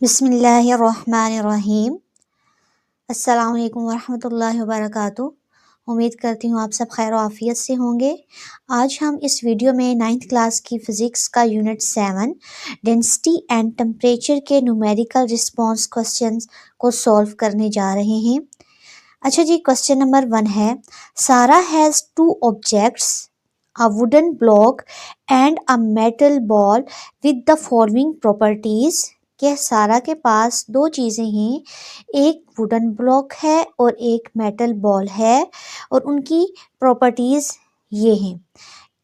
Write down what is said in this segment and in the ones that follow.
बिस्मिल्लाहिर्रहमानिर्रहीम। अस्सलाम वालेकुम वरहमतुल्लाहि वबरकातुहू। उम्मीद करती हूँ आप सब खैर आफियत से होंगे। आज हम इस वीडियो में 9th क्लास की फ़िज़िक्स का यूनिट 7 डेंसिटी एंड टेम्परेचर के न्यूमेरिकल रिस्पांस क्वेश्चंस को सॉल्व करने जा रहे हैं। अच्छा जी, क्वेश्चन नंबर 1 है, सारा has two objects, a wooden block and a metal ball with the following properties. कि सारा के पास दो चीज़ें हैं, एक वुडन ब्लॉक है और एक मेटल बॉल है, और उनकी प्रॉपर्टीज़ ये हैं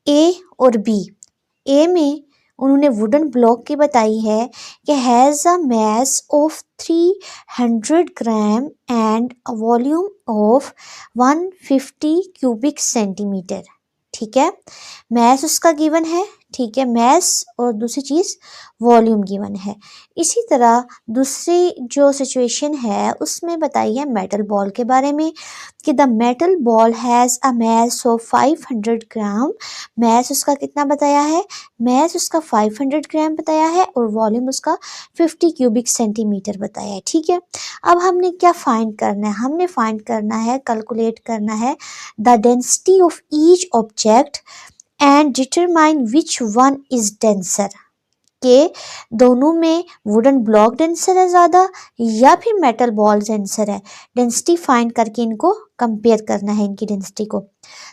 ए और बी। ए में उन्होंने वुडन ब्लॉक की बताई है कि has a mass of 300 gram and a volume of 150 cubic centimetre. ठीक है, मैस उसका गिवन है, ठीक है, मैस और दूसरी चीज़ वॉल्यूम गिवन है। इसी तरह दूसरी जो सिचुएशन है उसमें बताई है मेटल बॉल के बारे में कि the metal ball has a mass of 500 gram. Mass उसका कितना बताया है, मैस उसका 500 ग्राम बताया है और वॉल्यूम उसका 50 क्यूबिक सेंटीमीटर बताया है। ठीक है, अब हमने क्या फाइंड करना है, हमने फाइंड करना है, कैलकुलेट करना है the density of each object and determine which one is denser. के दोनों में वुडन ब्लॉक डेंसर है ज़्यादा या फिर मेटल बॉल डेंसर है। डेंसिटी फाइंड करके इनको कंपेयर करना है, इनकी डेंसिटी को।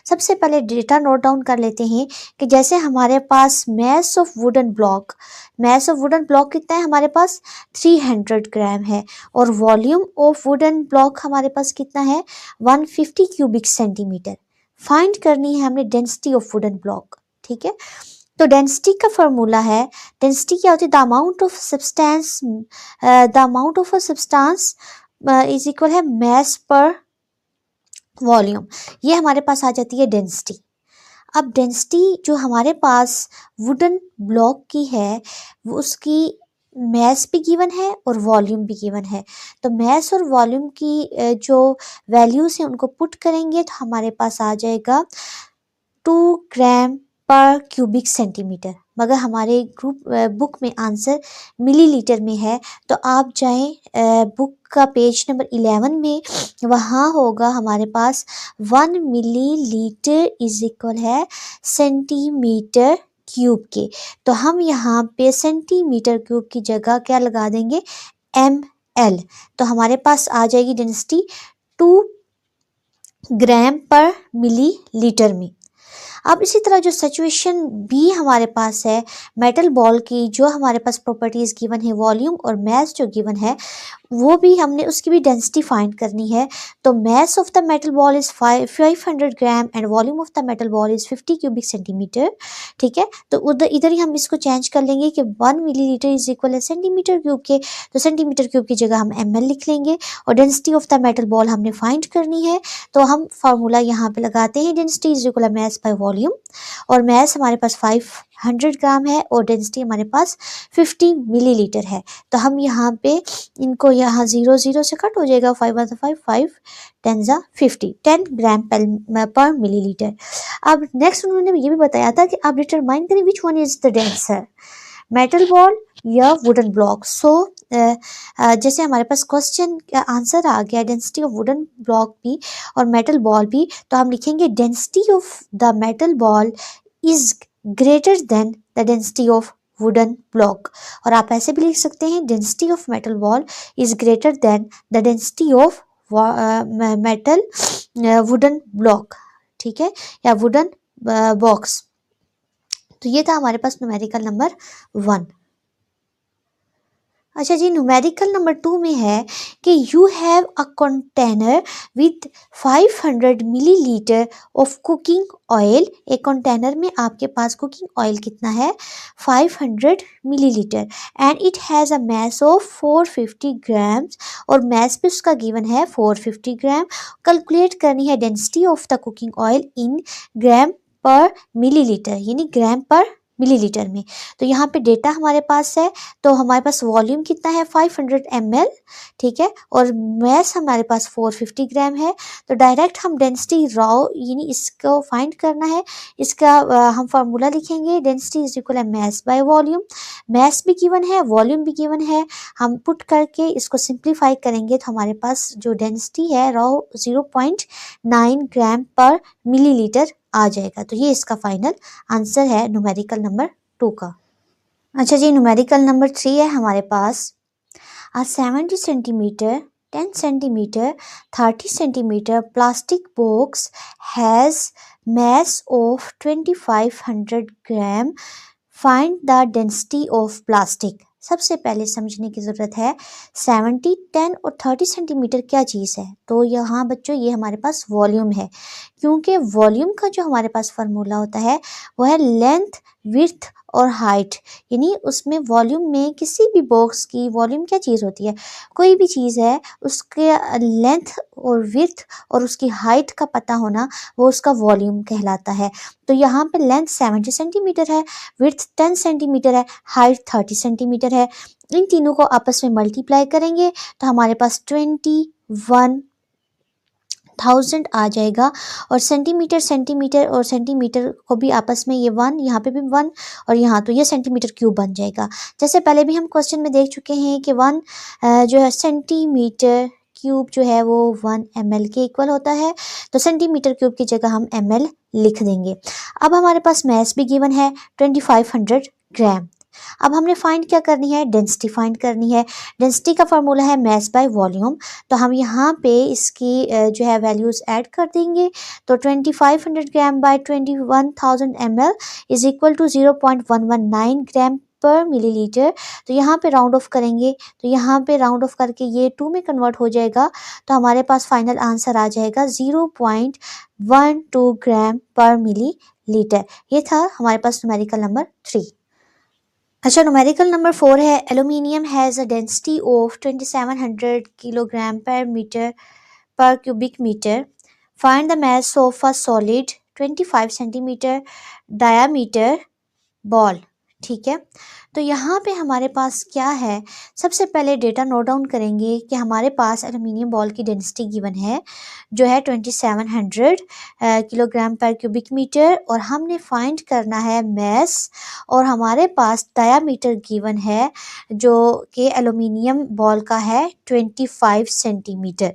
सबसे पहले डेटा नोट डाउन कर लेते हैं कि जैसे हमारे पास mass of wooden block, mass of wooden block कितना है हमारे पास 300 ग्राम है, और वॉल्यूम ऑफ वुडन ब्लॉक हमारे पास कितना है 150 क्यूबिक सेंटीमीटर। फाइंड करनी है हमने डेंसिटी ऑफ वुडन ब्लॉक। ठीक है, तो डेंसिटी का फॉर्मूला है, डेंसिटी क्या होती है, the amount of substance, the amount of a substance is equal है मैस पर वॉल्यूम। ये हमारे पास आ जाती है डेंसिटी। अब डेंसिटी जो हमारे पास वुडन ब्लॉक की है वो उसकी मैस भी गिवन है और वॉल्यूम भी गिवन है। तो मैस और वॉल्यूम की जो वैल्यूज हैं उनको पुट करेंगे तो हमारे पास आ जाएगा 2 ग्राम पर क्यूबिक सेंटीमीटर। मगर हमारे बुक में आंसर मिलीलीटर में है, तो आप जाएं बुक का पेज नंबर 11 में, वहाँ होगा हमारे पास 1 मिलीलीटर इज इक्वल है सेंटीमीटर क्यूब के। तो हम यहाँ पे सेंटीमीटर क्यूब की जगह क्या लगा देंगे, ml। तो हमारे पास आ जाएगी डेंसिटी 2 ग्राम पर मिलीलीटर में। अब इसी तरह जो सिचुएशन बी हमारे पास है मेटल बॉल की, जो हमारे पास प्रॉपर्टीज गिवन है वॉल्यूम और मैस जो गिवन है, वो भी हमने उसकी भी डेंसिटी फाइंड करनी है। तो mass of the metal ball is 500 gram and volume of the metal ball is 50 cubic centimetre. ठीक है, तो उधर इधर ही हम इसको चेंज कर लेंगे कि 1 मिलीलीटर इज इक्वल है सेंटीमीटर क्यूब के, तो सेंटीमीटर क्यूब की जगह हम ml लिख लेंगे। और density of the metal ball हमने फाइंड करनी है, तो हम फार्मूला यहाँ पे लगाते हैं, density is equal mass by volume. और मैस हमारे पास 500 ग्राम है और डेंसिटी हमारे पास 50 मिलीलीटर है। तो हम यहाँ पे इनको यहाँ 0 0 से कट हो जाएगा, 5 1 5 5 10 50 10 ग्राम पर मिलीलीटर। अब नेक्स्ट उन्होंने ये भी बताया था कि आप डिटरमाइन करें which one is the denser, metal ball या वुडन ब्लॉक। सो जैसे हमारे पास क्वेश्चन का आंसर आ गया डेंसिटी ऑफ वुडन ब्लॉक भी और मेटल बॉल भी, तो हम लिखेंगे density of the metal ball is greater than the density of wooden block. और आप ऐसे भी लिख सकते हैं density of metal ball is greater than the density of metal wooden block. ठीक है, या वुडन बॉक्स। तो ये था हमारे पास न्यूमेरिकल नंबर 1। अच्छा जी, न्यूमेरिकल नंबर 2 में है कि you have a container with 500 millilitre of cooking oil. एक कंटेनर में आपके पास कुकिंग ऑयल कितना है 500 millilitre, and it has a mass of 450 grams, और मैस भी उसका गिवन है 450 ग्राम। कैलकुलेट करनी है density of the cooking oil in gram per millilitre, यानी ग्राम पर मिलीलीटर में। तो यहाँ पे डेटा हमारे पास है, तो हमारे पास वॉल्यूम कितना है 500 ml, ठीक है, और मैस हमारे पास 450 ग्राम है। तो डायरेक्ट हम डेंसिटी रॉ यानी इसको फाइंड करना है, इसका हम फार्मूला लिखेंगे, डेंसिटी इज इक्वल है मैस बाय वॉल्यूम। मैस भी गिवन है, वॉल्यूम भी गिवन है, हम पुट करके इसको सिंप्लीफाई करेंगे तो हमारे पास जो डेंसिटी है रॉ 0.9 ग्राम पर मिलीलीटर आ जाएगा। तो ये इसका फाइनल आंसर है न्यूमेरिकल नंबर 2 का। अच्छा जी, न्यूमेरिकल नंबर 3 है हमारे पास। A 70 centimeter, 10 centimeter, 30 centimeter plastic box has mass of 2500 gram. Find the density of plastic. सबसे पहले समझने की ज़रूरत है 70, 10 और 30 सेंटीमीटर क्या चीज़ है। तो यहाँ बच्चों ये हमारे पास वॉल्यूम है, क्योंकि वॉल्यूम का जो हमारे पास फार्मूला होता है वो है लेंथ, विड्थ और हाइट। यानी उसमें वॉल्यूम में किसी भी बॉक्स की वॉल्यूम क्या चीज़ होती है, कोई भी चीज़ है उसके लेंथ और विड्थ और उसकी हाइट का पता होना वो उसका वॉल्यूम कहलाता है। तो यहाँ पे लेंथ 70 सेंटीमीटर है, विड्थ 10 सेंटीमीटर है, हाइट 30 सेंटीमीटर है। इन तीनों को आपस में मल्टीप्लाई करेंगे तो हमारे पास 21,000 आ जाएगा। और सेंटीमीटर सेंटीमीटर और सेंटीमीटर को भी आपस में ये 1, यहाँ पे भी 1 और यहाँ तो ये सेंटीमीटर क्यूब बन जाएगा। जैसे पहले भी हम क्वेश्चन में देख चुके हैं कि 1 जो है सेंटीमीटर क्यूब जो है वो 1 ml के इक्वल होता है। तो सेंटीमीटर क्यूब की जगह हम ml लिख देंगे। अब हमारे पास मैस भी गिवन है 2500 ग्राम। अब हमने फाइंड क्या करनी है, डेंसिटी फाइंड करनी है। डेंसिटी का फार्मूला है मैस बाय वॉल्यूम। तो हम यहाँ पे इसकी जो है वैल्यूज़ ऐड कर देंगे। तो 2500 gram by 21,000 ml is equal to 0.119 gram per millilitre. तो यहाँ पे राउंड ऑफ करेंगे, तो यहाँ पे राउंड ऑफ करके ये 2 में कन्वर्ट हो जाएगा। तो हमारे पास फाइनल आंसर आ जाएगा 0.12 ग्राम पर मिलीलीटर। ये था हमारे पास न्यूमेरिकल नंबर 3। अच्छा, न्यूमेरिकल नंबर 4 है aluminium has a density of 2700 kilogram per metre per cubic metre. Find the mass of a solid 25 centimetre diameter ball. ठीक है, तो यहाँ पे हमारे पास क्या है, सबसे पहले डेटा नोट डाउन करेंगे कि हमारे पास एल्यूमिनियम बॉल की डेंसिटी गिवन है जो है 2700 किलोग्राम पर क्यूबिक मीटर, और हमने फाइंड करना है मैस, और हमारे पास डायामीटर गिवन है जो कि एल्यूमिनियम बॉल का है 25 सेंटीमीटर।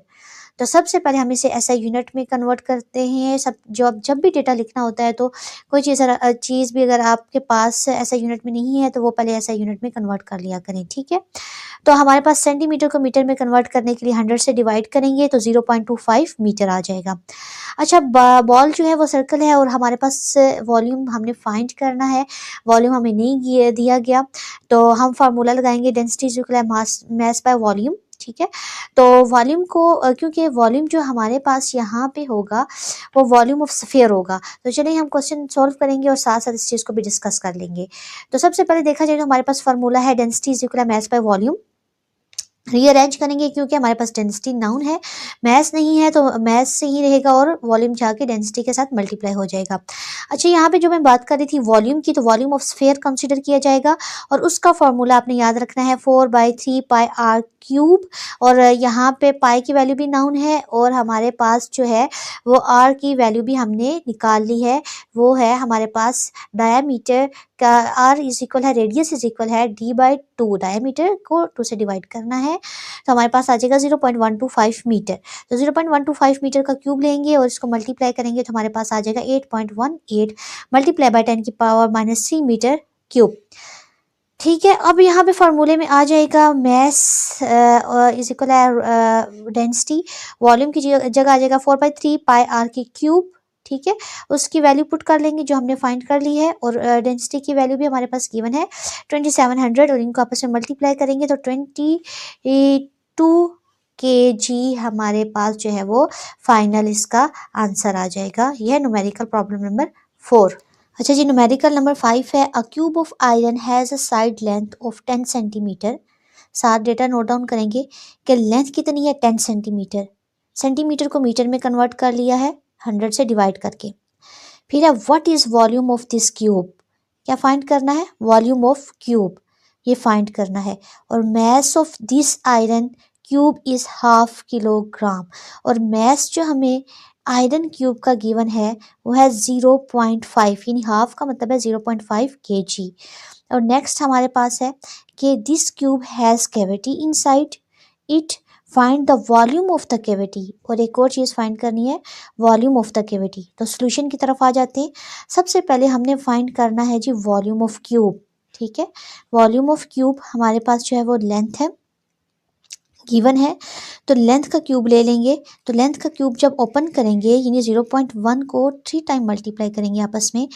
तो सबसे पहले हम इसे ऐसा यूनिट में कन्वर्ट करते हैं। सब जब भी डेटा लिखना होता है तो कोई चीज़ भी अगर आपके पास ऐसा यूनिट में नहीं है तो वो पहले ऐसा यूनिट में कन्वर्ट कर लिया करें, ठीक है। तो हमारे पास सेंटीमीटर को मीटर में कन्वर्ट करने के लिए 100 से डिवाइड करेंगे तो 0.25 मीटर आ जाएगा। अच्छा, बॉल जो है वो सर्कल है और हमारे पास वॉल्यूम हमने फाइंड करना है, वॉल्यूम हमें नहीं दिया गया, तो हम फार्मूला लगाएंगे density is equal mass by volume. ठीक है, तो वॉल्यूम को क्योंकि वॉल्यूम जो हमारे पास यहाँ पे होगा वो वॉल्यूम ऑफ स्फीयर होगा, तो चलिए हम क्वेश्चन सॉल्व करेंगे और साथ साथ इस चीज़ को भी डिस्कस कर लेंगे। तो सबसे पहले देखा जाए तो हमारे पास फार्मूला है density is equal mass by volume. Rearrange करेंगे क्योंकि हमारे पास डेंसिटी नाउन है, मैस नहीं है, तो मैस से ही रहेगा और वॉल्यूम जाके डेंसिटी के साथ मल्टीप्लाई हो जाएगा। अच्छा, यहाँ पे जो मैं बात कर रही थी वॉल्यूम की, तो वॉल्यूम ऑफ स्फीयर कंसीडर किया जाएगा और उसका फॉर्मूला आपने याद रखना है 4/3 पाई आर क्यूब। और यहाँ पे पाई की वैल्यू भी नाउन है और हमारे पास जो है वो आर की वैल्यू भी हमने निकाल ली है, वो है हमारे पास डायामीटर का। आर इज इक्वल है, रेडियस इज इक्वल है d/2, डायामीटर को 2 से डिवाइड करना है तो हमारे पास आ जाएगा 0.125 मीटर। तो 0.125 मीटर का क्यूब लेंगे और इसको मल्टीप्लाई करेंगे तो हमारे पास आ जाएगा 8.18 मल्टीप्लाई बाय 10 की पावर -3 मीटर क्यूब। ठीक है, अब यहाँ पे फार्मूले में आ जाएगा मैस इज इक्वल है डेंसिटी, वॉल्यूम की जगह आ जाएगा 4/3 पाई आर की क्यूब। ठीक है, उसकी वैल्यू पुट कर लेंगे जो हमने फाइंड कर ली है, और डेंसिटी की वैल्यू भी हमारे पास गिवन है 2700, और इनको आपस में मल्टीप्लाई करेंगे तो 22 kg हमारे पास जो है वो फाइनल इसका आंसर आ जाएगा। यह न्यूमेरिकल प्रॉब्लम नंबर 4। अच्छा जी, न्यूमेरिकल नंबर 5 है अ cube of iron has a side length of 10 centimetre. साथ डेटा नोट डाउन करेंगे कि लेंथ कितनी है 10 सेंटीमीटर, सेंटीमीटर को मीटर में कन्वर्ट कर लिया है 100 से डिवाइड करके। फिर है what is volume of this cube, क्या फाइंड करना है? वॉल्यूम ऑफ क्यूब, ये फाइंड करना है। और mass of this iron cube is 1/2 kilogram. और मैस जो हमें आयरन क्यूब का गिवन है वो है 0.5, यानी हाफ का मतलब है 0.5 kg। और नेक्स्ट हमारे पास है कि this cube has cavity inside it, find the volume of the cavity. और एक और चीज़ फाइंड करनी है, वॉल्यूम ऑफ द कैविटी। तो सॉल्यूशन की तरफ आ जाते हैं। सबसे पहले हमने फाइंड करना है जी वॉल्यूम ऑफ क्यूब, ठीक है। वॉल्यूम ऑफ क्यूब हमारे पास जो है वो लेंथ है, गिवन है, तो लेंथ का क्यूब ले लेंगे। तो लेंथ का क्यूब जब ओपन करेंगे यानी 0.1 को 3 टाइम मल्टीप्लाई करेंगे आपस में,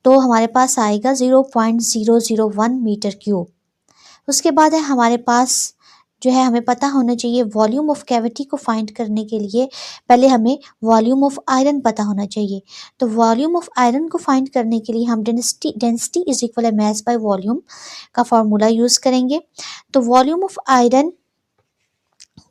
तो हमारे पास आएगा 0.001 मीटर क्यूब। उसके बाद है हमारे पास जो है, हमें पता होना चाहिए वॉल्यूम ऑफ कैविटी को फाइंड करने के लिए पहले हमें वॉल्यूम ऑफ आयरन पता होना चाहिए। तो वॉल्यूम ऑफ आयरन को फाइंड करने के लिए हम डेंसिटी इज इक्वल है मैस बाय वॉल्यूम का फॉर्मूला यूज़ करेंगे। तो वॉल्यूम ऑफ आयरन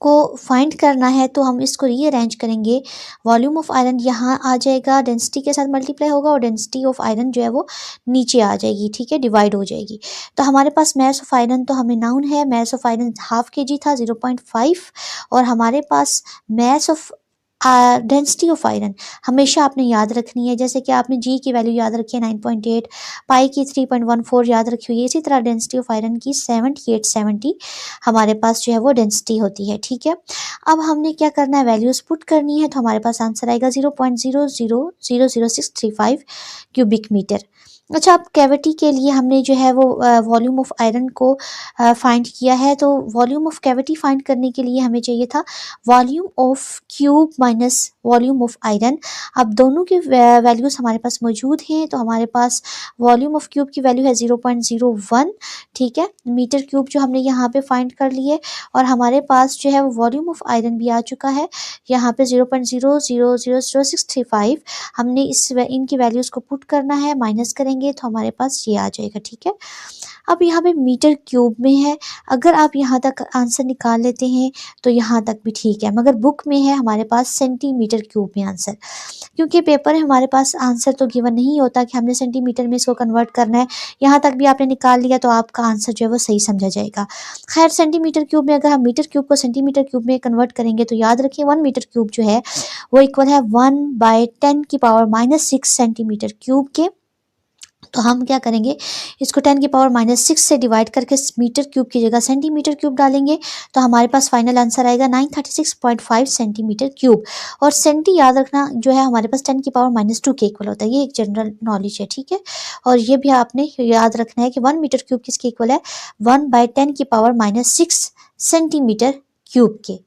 को फाइंड करना है तो हम इसको रीअरेंज करेंगे। वॉल्यूम ऑफ आयरन यहाँ आ जाएगा, डेंसिटी के साथ मल्टीप्लाई होगा और डेंसिटी ऑफ आयरन जो है वो नीचे आ जाएगी, ठीक है, डिवाइड हो जाएगी। तो हमारे पास मैस ऑफ आयरन तो हमें नाउन है, मैस ऑफ आयरन 1/2 kg था 0.5। और हमारे पास mass of density of iron हमेशा आपने याद रखनी है, जैसे कि आपने जी की वैल्यू याद रखी है 9.8, पाई की 3.14 याद रखी हुई है, इसी तरह डेंसिटी ऑफ आयरन की 7870 हमारे पास जो है वो डेंसिटी होती है, ठीक है। अब हमने क्या करना है, वैल्यूज पुट करनी है, तो हमारे पास आंसर आएगा 0.000635 क्यूबिक मीटर। अच्छा, अब कैविटी के लिए हमने जो है वो वॉल्यूम ऑफ आयरन को फाइंड किया है। तो वॉल्यूम ऑफ कैविटी फाइंड करने के लिए हमें चाहिए था volume of cube minus volume of iron. अब दोनों की वैल्यूज़ हमारे पास मौजूद हैं, तो हमारे पास वॉल्यूम ऑफ क्यूब की वैल्यू है 0.01, ठीक है, मीटर क्यूब जो हमने यहाँ पे फाइंड कर लिए। और हमारे पास जो है वो वॉल्यूम ऑफ आयरन भी आ चुका है यहाँ पे 0.000635। हमने इनकी वैल्यूज़ को पुट करना है, माइनस करेंगे तो हमारे पास ये आ जाएगा, ठीक है। अब यहाँ पे मीटर क्यूब में है, अगर आप यहाँ तक आंसर निकाल लेते हैं तो यहाँ तक भी ठीक है, मगर बुक में है हमारे पास सेंटीमीटर क्यूब में आंसर, क्योंकि पेपर है हमारे पास आंसर तो गिवन नहीं होता कि हमने सेंटीमीटर में इसको कन्वर्ट करना है। यहाँ तक भी आपने निकाल लिया तो आपका आंसर जो है वो सही समझा जाएगा। खैर, सेंटीमीटर क्यूब में अगर हम मीटर क्यूब को सेंटीमीटर क्यूब में कन्वर्ट करेंगे तो याद रखिए 1 मीटर क्यूब जो है वो इक्वल है 1/10⁻⁶ सेंटीमीटर क्यूब के। तो हम क्या करेंगे, इसको 10⁻⁻6 से डिवाइड करके मीटर क्यूब की जगह सेंटीमीटर क्यूब डालेंगे, तो हमारे पास फाइनल आंसर आएगा 936.5 सेंटीमीटर क्यूब। और सेंटी याद रखना जो है हमारे पास 10⁻⁻2 के इक्वल होता है, ये एक जनरल नॉलेज है, ठीक है। और ये भी आपने याद रखना है कि 1 मीटर क्यूब किसके इक्वल है, 1/10⁻⁻6 सेंटीमीटर क्यूब के।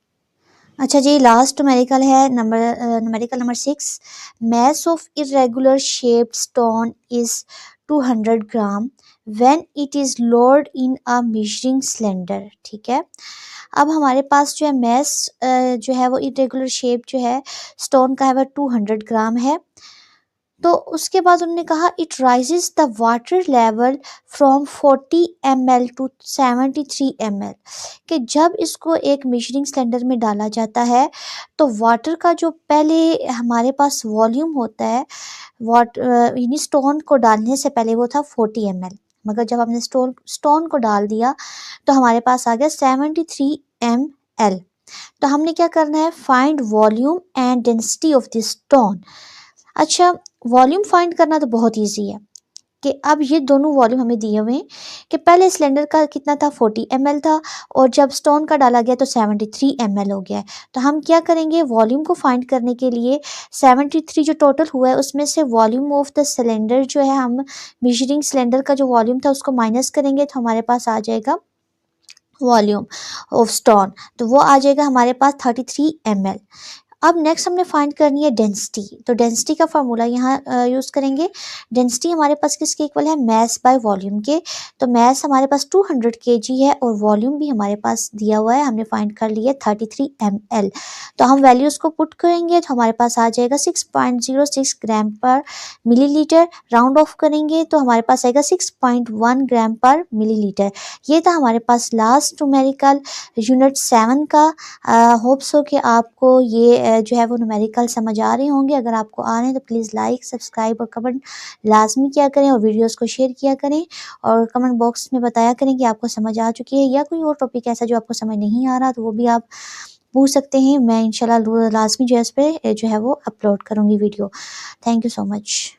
अच्छा जी, लास्ट न्यूमेरिकल है numerical number 6। Mass of irregular shaped stone is 200 gram when it is load in a measuring cylinder, ठीक है। अब हमारे पास जो है मैस जो है वो इरेगुलर शेप जो है स्टोन का है वह 200 ग्राम है। तो उसके बाद उन्होंने कहा it rises the water level from 40 ml to 73 ml, कि जब इसको एक मेजरिंग सिलेंडर में डाला जाता है तो वाटर का जो पहले हमारे पास वॉल्यूम होता है यानी स्टोन को डालने से पहले वो था 40 ml, मगर जब हमने स्टोन को डाल दिया तो हमारे पास आ गया 73 ml। तो हमने क्या करना है, find volume and density of this stone. अच्छा, वॉल्यूम फाइंड करना तो बहुत इजी है कि अब ये दोनों वॉल्यूम हमें दिए हुए हैं कि पहले सिलेंडर का कितना था 40 ml था, और जब स्टोन का डाला गया तो 73 ml हो गया है। तो हम क्या करेंगे, वॉल्यूम को फाइंड करने के लिए 73 जो टोटल हुआ है उसमें से वॉल्यूम ऑफ द सिलेंडर जो है, हम मेजरिंग सिलेंडर का जो वॉल्यूम था उसको माइनस करेंगे तो हमारे पास आ जाएगा वॉल्यूम ऑफ स्टोन, तो वो आ जाएगा हमारे पास 33 ml। अब नेक्स्ट हमने फाइंड करनी है डेंसिटी। तो डेंसिटी का फार्मूला यहाँ यूज़ करेंगे। डेंसिटी हमारे पास किसके इक्वल है, मैस बाय वॉल्यूम के। तो मैस हमारे पास 200 kg है और वॉल्यूम भी हमारे पास दिया हुआ है, हमने फाइंड कर लिया 33 ml। तो हम वैल्यूज़ को पुट करेंगे तो हमारे पास आ जाएगा 6.06 ग्राम पर मिलीलीटर। राउंड ऑफ करेंगे तो हमारे पास आएगा 6.1 ग्राम पर मिलीलीटर। ये था हमारे पास लास्ट न्यूमेरिकल यूनिट 7 का। होप्स हो कि आपको ये जो है वो न्यूमेरिकल समझ आ रहे होंगे। अगर आपको आ रहे हैं तो प्लीज़ लाइक, सब्सक्राइब और कमेंट लाज़मी किया करें और वीडियोज़ को शेयर किया करें और कमेंट बॉक्स में बताया करें कि आपको समझ आ चुकी है या कोई और टॉपिक ऐसा जो आपको समझ नहीं आ रहा तो वो भी आप पूछ सकते हैं। मैं इंशाल्लाह लाज़मी जो है इस पे जो है वो अपलोड करूँगी video. Thank you so much.